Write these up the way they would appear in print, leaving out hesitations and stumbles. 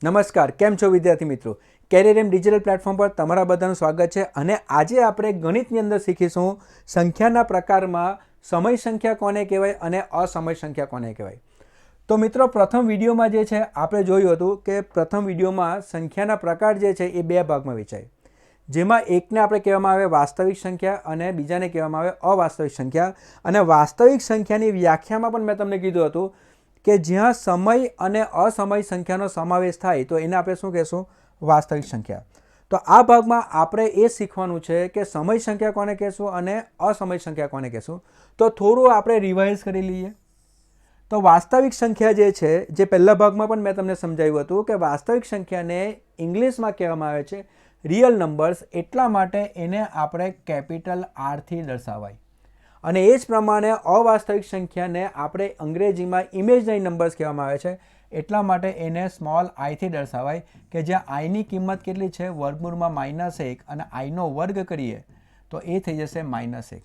નમસ્કાર, કેમ છો વિદ્યાર્થી મિત્રો? કેરિયર ડિજિટલ પ્લેટફોર્મ પર તમારા બધાનું સ્વાગત છે. અને આજે આપણે ગણિતની અંદર શીખીશું સંખ્યાના પ્રકારમાં સમય સંખ્યા કોને કહેવાય અને અસમય સંખ્યા કોને કહેવાય. તો મિત્રો, પ્રથમ વિડીયોમાં જે છે આપણે જોયું હતું કે પ્રથમ વિડીયોમાં સંખ્યાના પ્રકાર જે છે એ બે ભાગમાં વેચાય, જેમાં એકને આપણે કહેવામાં આવે વાસ્તવિક સંખ્યા અને બીજાને કહેવામાં આવે અવાસ્તવિક સંખ્યા. અને વાસ્તવિક સંખ્યાની વ્યાખ્યામાં પણ મેં તમને કીધું હતું કે જ્યાં સમય અને અસમય સંખ્યાનો સમાવેશ થાય તો એને આપણે શું કહેશું? વાસ્તવિક સંખ્યા. તો આ ભાગમાં આપણે એ શીખવાનું છે કે સમય સંખ્યા કોને કહેશું અને અસમય સંખ્યા કોને કહેશું. તો થોડું આપણે રિવાઇઝ કરી લઈએ. તો વાસ્તવિક સંખ્યા જે છે, જે પહેલા ભાગમાં પણ મેં તમને સમજાવ્યું હતું કે વાસ્તવિક સંખ્યાને ઇંગ્લિશમાં કહેવામાં આવે છે રિયલ નંબર્સ, એટલા માટે એને આપણે કેપિટલ આરથી દર્શાવાય. અને એ જ પ્રમાણે અવાસ્તવિક સંખ્યાને આપણે અંગ્રેજીમાં ઇમેજનરી નંબર્સ કહેવામાં આવે છે, એટલા માટે એને સ્મોલ આઈથી દર્શાવાય, કે જ્યાં આઈની કિંમત કેટલી છે? વર્ગમૂળમાં -1, અને આઈનો વર્ગ કરીએ તો એ થઈ જશે -1.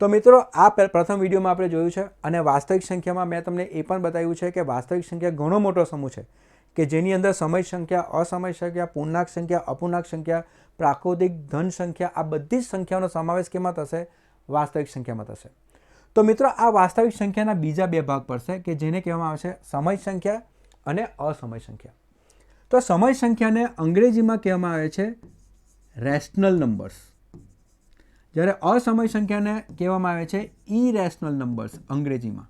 તો મિત્રો, આ પ્રથમ વિડીયોમાં આપણે જોયું છે. અને વાસ્તવિક સંખ્યામાં મેં તમને એ પણ બતાવ્યું છે કે વાસ્તવિક સંખ્યા ઘણો મોટો સમૂહ છે કે જેની અંદર સમય સંખ્યા, અસમય સંખ્યા, પૂર્ણાંક સંખ્યા, અપૂર્ણાંક સંખ્યા, પ્રાકૃતિક, ધન સંખ્યા, આ બધી જ સંખ્યાઓનો સમાવેશ કેમાં થશે? વાસ્તવિક સંખ્યામાં થશે. તો મિત્રો, આ વાસ્તવિક સંખ્યાના બીજા બે ભાગ પડશે કે જેને કહેવામાં આવે છે સમય સંખ્યા અને અસમય સંખ્યા. તો સમય સંખ્યાને અંગ્રેજીમાં કહેવામાં આવે છે રેશનલ નંબર્સ, જ્યારે અસમય સંખ્યાને કહેવામાં આવે છે ઇરેશનલ નંબર્સ અંગ્રેજીમાં.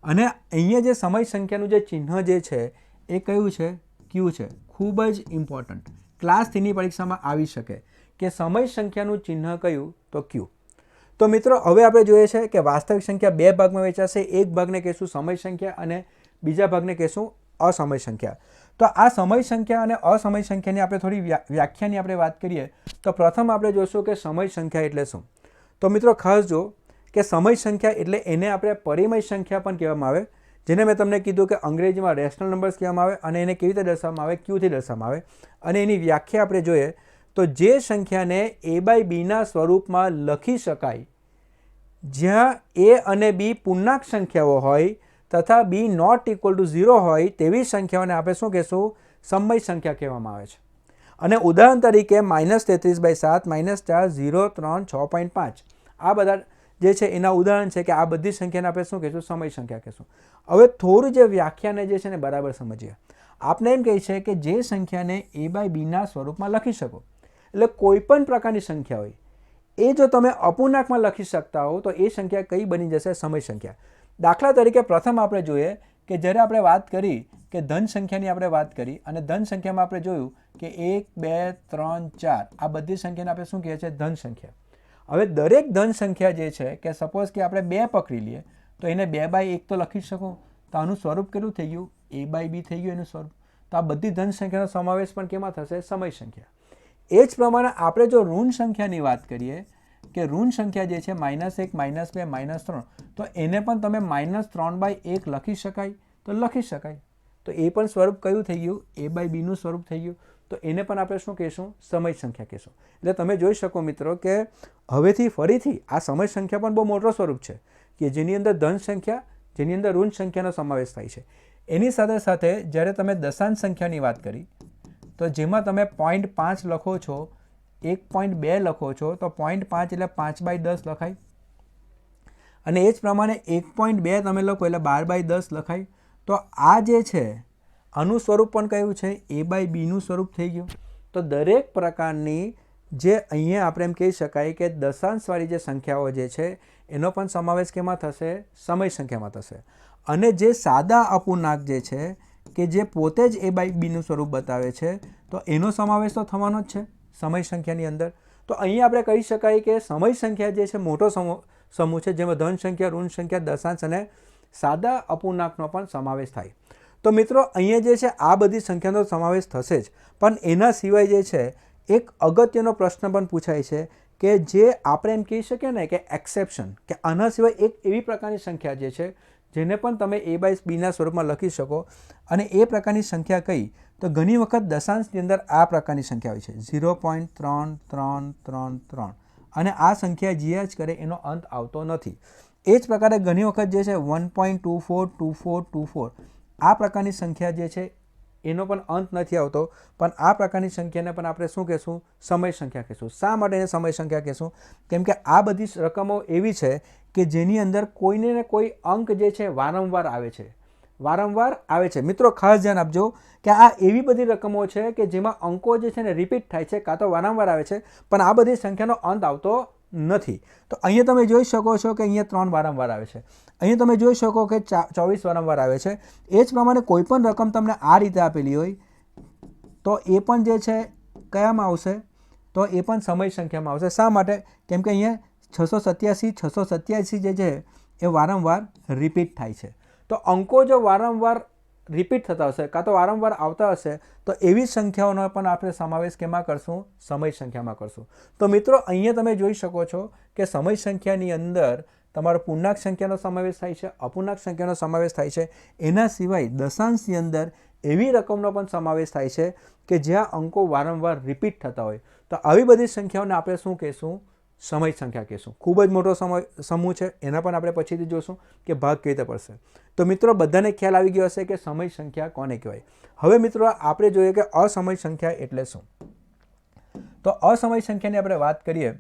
અને અહીંયા જે સમય સંખ્યાનું જે ચિહ્ન જે છે એ કયું છે? ક્યુ છે. ખૂબ જ ઇમ્પોર્ટન્ટ, ક્લાસ 3ની પરીક્ષામાં આવી શકે કે સમય સંખ્યાનું ચિહ્ન કયું? તો ક્યુ. તો મિત્રો, હવે આપણે જોઈએ છે કે વાસ્તવિક સંખ્યા બે ભાગમાં વેચાશે. એક ભાગને કહેશું સમય સંખ્યા અને બીજા ભાગને કહેશું અસમય સંખ્યા. તો આ સમય સંખ્યા અને અસમય સંખ્યાની આપણે થોડી વ્યાખ્યાની આપણે વાત કરીએ તો પ્રથમ આપણે જોઈશું કે સમય સંખ્યા એટલે શું. તો મિત્રો, ખાસ જો કે સમય સંખ્યા એટલે એને આપણે પરિમેય સંખ્યા પણ કહેવામાં આવે, જેને મેં તમને કીધું કે અંગ્રેજીમાં રેશનલ નંબર્સ કહેવામાં આવે. અને એને કેવી રીતે દર્શાવવામાં આવે? ક્યુથી દર્શાવવામાં આવે. અને એની વ્યાખ્યા આપણે જોઈએ તો જે સંખ્યાને a/bના સ્વરૂપમાં લખી શકાય, જ્યાં a અને b પૂર્ણાંક સંખ્યાઓ હોય તથા b ≠ 0 હોય તેવી સંખ્યાઓને આપણે શું કહેશું? સમય સંખ્યા કહેવામાં આવે છે. અને ઉદાહરણ તરીકે -33/7, -4, 0, 3, 6.5 આ બધા જે છે એના ઉદાહરણ છે કે આ બધી સંખ્યાને આપણે શું કહીશું? સમય સંખ્યા કહીશું. હવે થોડું જે વ્યાખ્યાને જે છે ને બરાબર સમજીએ. આપણે એમ કહીએ છે કે જે સંખ્યાને a/bના સ્વરૂપમાં લખી શકો, એટલે કોઈ પણ પ્રકારની સંખ્યા હોય એ જો તમે અપૂર્ણાંકમાં લખી શકતા હો તો એ સંખ્યા કઈ બની જશે? સમય સંખ્યા. દાખલા તરીકે પ્રથમ આપણે જોઈએ કે જ્યારે આપણે વાત કરી કે ધન સંખ્યાની આપણે વાત કરી, અને ધન સંખ્યામાં આપણે જોયું કે 1, 2, 3, 4 આ બધી સંખ્યાને આપણે શું કહીએ છીએ? ધન સંખ્યા. હવે દરેક ધન સંખ્યા જે છે કે સપોઝ કે આપણે 2 પકડી લઈએ તો એને 2/1 તો લખી શકો. તો આનું સ્વરૂપ કેટલું થઈ ગયું? a/b થઈ ગયું એનું સ્વરૂપ. તો આ બધી ધન સંખ્યાનો સમાવેશ પણ કેમાં થશે? સમય સંખ્યા. એ જ પ્રમાણે આપણે જો ઋણ સંખ્યાની વાત કરીએ કે ઋણ સંખ્યા જે છે -1, -2, -3, તો એને પણ તમે -3/1 લખી શકાય તો લખી શકાય. તો એ પણ સ્વરૂપ કયું થઈ ગયું? a/bનું સ્વરૂપ થઈ ગયું. તો એને પણ આપણે શું કહીશું? સમય સંખ્યા કહીશું. એટલે તમે જોઈ શકો મિત્રો કે હવેથી ફરીથી આ સમય સંખ્યા પણ બહુ મોટો સ્વરૂપ છે કે જેની અંદર ધન સંખ્યા, જેની અંદર ઋણ સંખ્યાનો સમાવેશ થાય છે. એની સાથે સાથે જ્યારે તમે દશાંશ સંખ્યાની વાત કરી તો જેમાં તમે 0.5 લખો છો, 1.2 લખો છો, તો 0.5 એટલે 5/10 લખાય. અને એ જ પ્રમાણે 1.2 તમે લખો એટલે 12/10 લખાય. તો આ જે છે આનું સ્વરૂપ પણ કયું છે? a/bનું સ્વરૂપ થઈ ગયું. તો દરેક પ્રકારની જે અહીંયા આપણે એમ કહી શકાય કે દશાંશવાળી જે સંખ્યાઓ જે છે એનો પણ સમાવેશ કેમાં થશે? સમય સંખ્યામાં થશે. અને જે સાદા અપૂર્ણાંક જે છે કે જે પોતે જ a/bનું સ્વરૂપ બતાવે છે તો એનો સમાવેશ તો થવાનો જ છે સમય સંખ્યાની અંદર. તો અહીંયા આપણે કહી શકાય કે સમય સંખ્યા જે છે મોટો સમૂહ છે, જેમાં ધન સંખ્યા, ઋણ સંખ્યા, દશાંશ અને સાદા અપૂર્ણાંકનો પણ સમાવેશ થાય. તો મિત્રો, અહીંયા જે છે આ બધી સંખ્યાનો સમાવેશ થશે જ, પણ એના સિવાય જે છે એક અગત્યનો પ્રશ્ન પણ પૂછાય છે કે જે આપણે એમ કહી શકીએ ને કે એક્સેપ્શન, કે આના સિવાય એક એવી પ્રકારની સંખ્યા જે છે જેને પણ તમે a/bના સ્વરૂપમાં લખી શકો. અને એ પ્રકારની સંખ્યા કઈ? તો ઘણી વખત દશાંશની અંદર આ પ્રકારની સંખ્યા હોય છે 0.3333. અને આ સંખ્યા જે જ કરે એનો અંત આવતો નથી. એ જ પ્રકારે ઘણી વખત જે છે 1.242424 આ પ્રકારની સંખ્યા જે છે એનો પણ અંત નથી આવતો, પણ આ પ્રકારની સંખ્યાને પણ આપણે શું કહેશું? સમય સંખ્યા કહેશું. શા માટે એને સમય સંખ્યા કહેશું? કેમ કે આ બધી રકમો એવી છે કે જેની અંદર કોઈને ને કોઈ અંક જે છે વારંવાર આવે છે, વારંવાર આવે છે. મિત્રો ખાસ ધ્યાન આપજો કે આ એવી બધી રકમો છે કે જેમાં અંકો જે છે ને રિપીટ થાય છે, કાં તો વારંવાર આવે છે, પણ આ બધી સંખ્યાનો અંત આવતો નથી. તો અહીંયા તમે જોઈ શકો છો કે અહીંયા 3 વારંવાર આવે છે, અહીંયા તમે જોઈ શકો કે 24 વારંવાર આવે છે. એ જ પ્રમાણે કોઈ પણ રકમ તમને આ રીતે આપેલી હોય તો એ પણ જે છે કયામાં આવશે? તો એ પણ સમય સંખ્યામાં આવશે. શા માટે? કેમ કે અહીંયા 687 જે છે એ વારંવાર રિપીટ થાય છે. તો અંકો જો વારંવાર રિપીટ થતા હશે, કાં તો વારંવાર આવતા હશે, તો એવી સંખ્યાઓનો પણ આપણે સમાવેશ કેમાં કરશું? સમય સંખ્યામાં કરશું. તો મિત્રો અહીંયા તમે જોઈ શકો છો કે સમય સંખ્યાની અંદર તમારો પૂર્ણાંક સંખ્યાનો સમાવેશ થાય છે, અપૂર્ણાંક સંખ્યાનો સમાવેશ થાય છે. એના સિવાય દશાંશની અંદર એવી રકમનો પણ સમાવેશ થાય છે કે જ્યાં અંકો વારંવાર રિપીટ થતા હોય. તો આવી બધી સંખ્યાઓને આપણે શું કહેશું? સમય સંખ્યા કહેશું. ખૂબ જ મોટો સમૂહ છે, એના પણ આપણે પછીથી જોશું કે ભાગ કેવી રીતે પડશે. તો મિત્રો બધાને ખ્યાલ આવી ગયો હશે કે સમય સંખ્યા કોને કહેવાય. હવે મિત્રો આપણે જોઈએ કે અસમય સંખ્યા એટલે શું. તો અસમય સંખ્યાની આપણે વાત કરીએ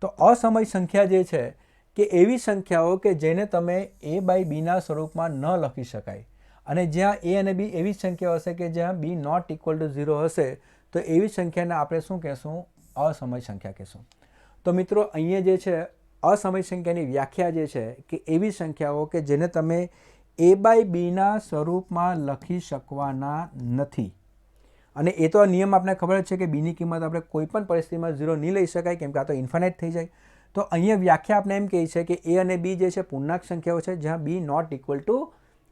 તો અસમય સંખ્યા જે છે કે એવી સંખ્યાઓ કે જેને તમે a બાય બીના સ્વરૂપમાં ન લખી શકાય, અને જ્યાં a અને b એવી સંખ્યાઓ હશે કે જ્યાં b નોટ ઇક્વલ ટુ 0 હશે, તો એવી સંખ્યાને આપણે શું કહેશું? અસમય સંખ્યા કહેશું. તો મિત્રો અહીંયા જે છે અસમય સંખ્યાની વ્યાખ્યા જે છે કે એવી સંખ્યાઓ કે જેને તમે a બાય બીના સ્વરૂપમાં લખી શકવાના નથી. અને એ તો નિયમ આપણે ખબર જ છે કે બીની કિંમત આપણે કોઈ પણ પરિસ્થિતિમાં 0 નહીં લઈ શકાય, કેમ કે આ તો ઇન્ફાઇનાઇટ થઈ જાય. તો અહીંયા વ્યાખ્યા આપણે એમ કહી છે કે a અને b જે છે પૂર્ણાંક સંખ્યાઓ છે જ્યાં b નોટ ઇક્વલ ટુ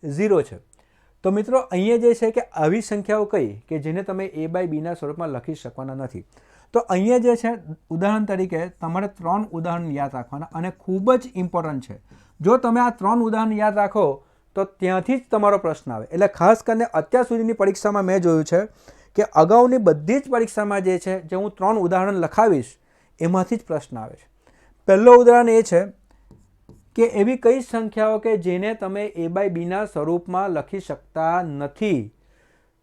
0 છે. તો મિત્રો અહીંયા જે છે કે આવી સંખ્યાઓ કઈ કે જેને તમે a બાય બીના સ્વરૂપમાં લખી શકવાના નથી. તો અહીંયા જે છે ઉદાહરણ તરીકે તમારે 3 ઉદાહરણ યાદ રાખવાના, અને ખૂબ જ ઇમ્પોર્ટન્ટ છે. જો તમે આ 3 ઉદાહરણ યાદ રાખો તો ત્યાંથી જ તમારો પ્રશ્ન આવે. એટલે ખાસ કરીને અત્યાર સુધીની પરીક્ષામાં મેં જોયું છે કે અગાઉની બધી જ પરીક્ષામાં જે છે જે હું 3 ઉદાહરણ લખાવીશ એમાંથી જ પ્રશ્ન આવે છે. પહેલો ઉદાહરણ એ છે કે એવી કઈ સંખ્યાઓ કે જેને તમે a બાય બીના સ્વરૂપમાં લખી શકતા નથી.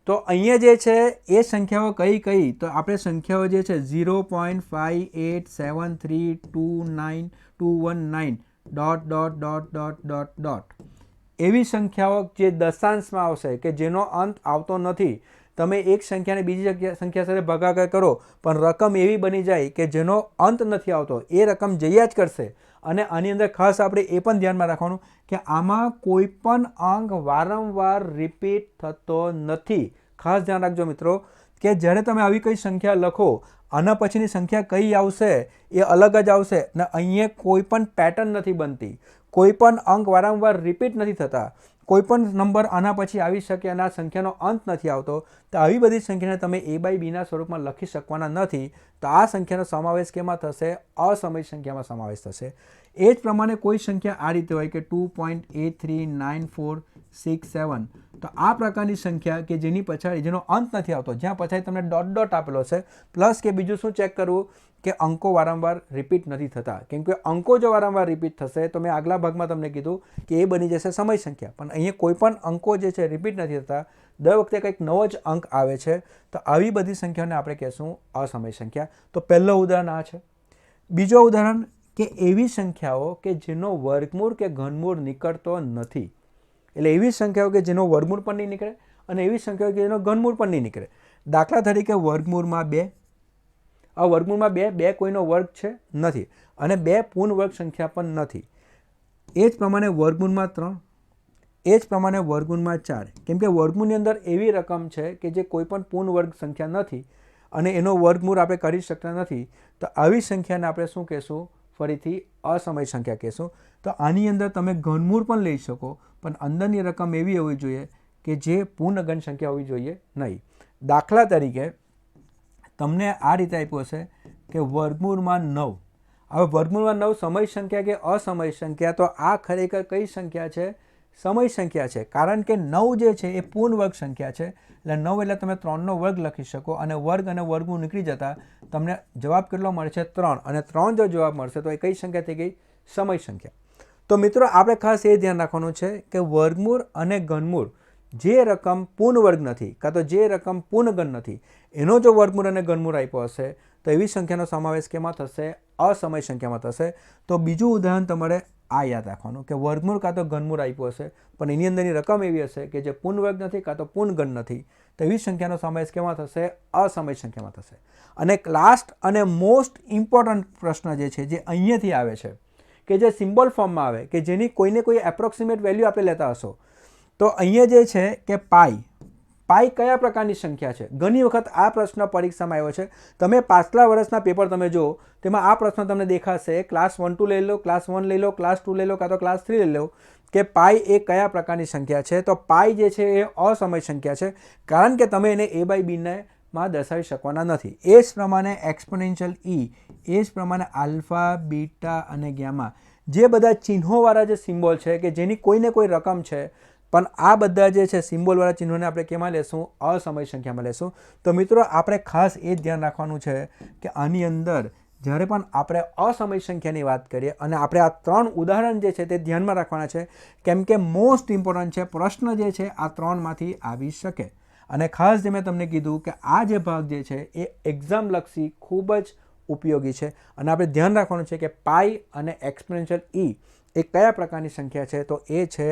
તો અહીંયા જે છે એ સંખ્યાઓ કઈ કઈ? તો આપણે સંખ્યાઓ જે છે 0.587329219219... એવી સંખ્યાઓ જે દશાંશમાં આવશે કે જેનો અંત આવતો નથી. તમે એક સંખ્યાને બીજી સંખ્યા સાથે ભાગાકાર કરો પણ રકમ એવી બની જાય કે જેનો અંત નથી આવતો, એ રકમ જયા જ કરશે. અને આની અંદર ખાસ આપણે એ પણ ધ્યાનમાં રાખવાનું કે આમાં કોઈ પણ અંક વારંવાર રિપીટ થતો નથી. ખાસ ધ્યાન રાખજો મિત્રો કે જ્યારે તમે આવી કઈ સંખ્યા લખો, આના પછીની સંખ્યા કઈ આવશે એ અલગ જ આવશે, ને અહીંયા કોઈ પણ પેટર્ન નથી બનતી, કોઈ પણ અંક વારંવાર રિપીટ નથી થતા, કોઈ પણ નંબર આના પછી આવી શકે અને આ સંખ્યાનો અંત નથી આવતો. તો આવી બધી સંખ્યાને તમે a બાય બીના સ્વરૂપમાં લખી શકવાના નથી. તો આ સંખ્યાનો સમાવેશ કેમાં થશે? અસમય સંખ્યામાં સમાવેશ થશે. એ જ પ્રમાણે કોઈ સંખ્યા આ રીતે હોય કે 2.839467. તો આ પ્રકારની સંખ્યા કે જેની પછાડી જેનો અંત નથી આવતો, જ્યાં પછાડી તમને ડોટ ડોટ આપેલો છે, પ્લસ કે બીજું શું ચેક કરવું કે અંકો વારંવાર રિપીટ નથી થતા. કેમ કે અંકો જો વારંવાર રિપીટ થશે તો મેં આગલા ભાગમાં તમને કીધું કે એ બની જશે સમય સંખ્યા. પણ અહીંયા કોઈ પણ અંકો જે છે રિપીટ નથી થતા, દર વખતે કંઈક નવો જ અંક આવે છે. તો આવી બધી સંખ્યાઓને આપણે કહેશું અસમય સંખ્યા. તો પહેલું ઉદાહરણ આ છે. બીજો ઉદાહરણ કે એવી સંખ્યાઓ કે જેનો વર્ગમૂળ કે ઘનમૂળ નીકળતો નથી. એટલે એવી સંખ્યાઓ કે જેનો વર્ગમૂળ પણ નહીં નીકળે અને એવી સંખ્યાઓ કે જેનો ઘનમૂળ પણ નહીં નીકળે. દાખલા તરીકે વર્ગમૂળમાં 2. આ વર્ગમૂળમાં 2 કોઈનો વર્ગ છે નથી, અને 2 પૂર્ણ વર્ગ સંખ્યા પણ નથી. એ જ પ્રમાણે વર્ગમૂળમાં 3, એ જ પ્રમાણે વર્ગમૂળમાં 4. કેમ કે વર્ગમૂળની અંદર એવી રકમ છે કે જે કોઈ પણ પૂર્ણ વર્ગ સંખ્યા નથી અને એનો વર્ગમૂળ આપણે કરી શકતા નથી. તો આવી સંખ્યાને આપણે શું કહેશું? ફરીથી અસમય સંખ્યા કહેશું. તો આની અંદર તમે ઘનમૂળ પણ લઈ શકો, પણ અંદરની રકમ એવી હોવી જોઈએ કે જે પૂર્ણ ઘન સંખ્યા હોવી જોઈએ નહીં. દાખલા તરીકે તમને આ રીતે આપ્યું હશે કે વર્ગમૂળમાં 9. હવે વર્ગમૂળમાં 9 સમય સંખ્યા કે અસમય સંખ્યા? તો આ ખરેખર કઈ સંખ્યા છે? સમય સંખ્યા છે. કારણ કે 9 જે છે એ પૂર્ણ વર્ગ સંખ્યા છે. એટલે 9 એટલે તમે 3નો વર્ગ લખી શકો, અને વર્ગ અને વર્ગમૂળ નીકળી જતા તમને જવાબ કેટલો મળશે? 3. અને 3 જો જવાબ મળશે તો એ કઈ સંખ્યા થઈ ગઈ? સમય સંખ્યા. તો મિત્રો આપણે ખાસ એ ધ્યાન રાખવાનું છે કે વર્ગમૂળ અને ઘનમૂળ જે રકમ પૂર્ણ વર્ગ નથી કાં તો જે રકમ પૂર્ણ ગણ નથી એનો જો વર્ગમૂળ અને ઘનમૂળ આપ્યો હશે તો એવી સંખ્યાનો સમાવેશ કેમાં થશે? અસમય સંખ્યામાં થશે. તો બીજું ઉદાહરણ તમારે આ યાદ રાખવાનું કે વર્ગમૂળ કાં તો ઘનમૂળ આપ્યું હશે પણ એની અંદરની રકમ એવી હશે કે જે પૂર્ણ વર્ગ નથી કાં તો પૂર્ણ ગણ નથી, તો એવી સંખ્યાનો સમાવેશ કેમાં થશે? અસમય સંખ્યામાં થશે. અને લાસ્ટ અને મોસ્ટ ઇમ્પોર્ટન્ટ પ્રશ્ન જે છે જે અહીંયાથી આવે છે કે જે સિમ્બોલ ફોર્મમાં આવે કે જેની કોઈને કોઈ એપ્રોક્સિમેટ વેલ્યુ આપણે લેતા હશો, તો અહીંયા જે છે કે પાઈ કયા પ્રકારની સંખ્યા છે? ઘણી વખત આ પ્રશ્ન પરીક્ષામાં આવ્યો છે. તમે પાછલા વર્ષના પેપર તમે જો તેમાં આ પ્રશ્ન તમને દેખાશે ક્લાસ 1-2 લઈ લો, ક્લાસ 1 લઈ લો, ક્લાસ 2 લઈ લો કાં તો ક્લાસ 3 લઈ લો કે પાઈ એ કયા પ્રકારની સંખ્યા છે? તો પાઈ જે છે એ અસમય સંખ્યા છે કારણ કે તમે એને a બાય બીને માં દર્શાવી શકવાના નથી. એ જ પ્રમાણે એક્સપોનેન્શિયલ e, એ જ પ્રમાણે આલ્ફા, બીટા અને ગામા જે બધા ચિહ્નોવાળા જે સિમ્બોલ છે કે જેની કોઈને કોઈ રકમ છે પણ આ બધા જે છે સિમ્બોલવાળા ચિહ્નોને આપણે કેમાં લેશું? અસમય સંખ્યામાં લેશું. તો મિત્રો આપણે ખાસ એ જ ધ્યાન રાખવાનું છે કે આની અંદર જ્યારે પણ આપણે અસમય સંખ્યાની વાત કરીએ અને આપણે આ 3 ઉદાહરણ જે છે તે ધ્યાનમાં રાખવાના છે કેમ કે મોસ્ટ ઇમ્પોર્ટન્ટ છે. પ્રશ્ન જે છે આ 3માંથી આવી શકે. અને ખાસ જે મેં તમને કીધું કે આ જે ભાગ જે છે એ એક્ઝામલક્ષી ખૂબ જ ઉપયોગી છે અને આપણે ધ્યાન રાખવાનું છે કે પાઈ અને એક્સપોનેન્શિયલ e એ કયા પ્રકારની સંખ્યા છે? તો એ છે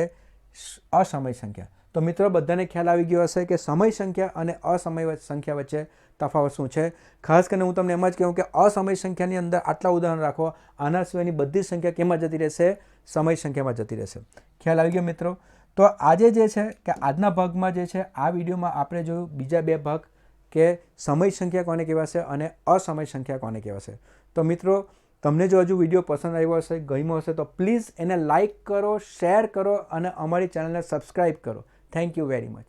અસમય સંખ્યા. તો મિત્રો બધાને ખ્યાલ આવી ગયો હશે કે સમય સંખ્યા અને અસમય સંખ્યા વચ્ચે તફાવત શું છે. ખાસ કરીને હું તમને એમ જ કહું કે અસમય સંખ્યાની અંદર આટલા ઉદાહરણ રાખો, આના સિવાયની બધી સંખ્યા કેમાં જતી રહેશે? સમય સંખ્યામાં જતી રહેશે. ખ્યાલ આવી ગયો મિત્રો? તો આજે જે છે કે આજના ભાગમાં જે છે આ વિડીયોમાં આપણે જોયું બીજા 2 ભાગ કે સમય સંખ્યા કોને કહેવાશે અને અસમય સંખ્યા કોને કહેવાશે. તો મિત્રો તમને જો હજુ વિડીયો પસંદ આવ્યો હશે, ગમ્યો હશે તો પ્લીઝ એને લાઇક કરો, શેર કરો અને અમારી ચેનલને સબસ્ક્રાઈબ કરો. Thank you very much.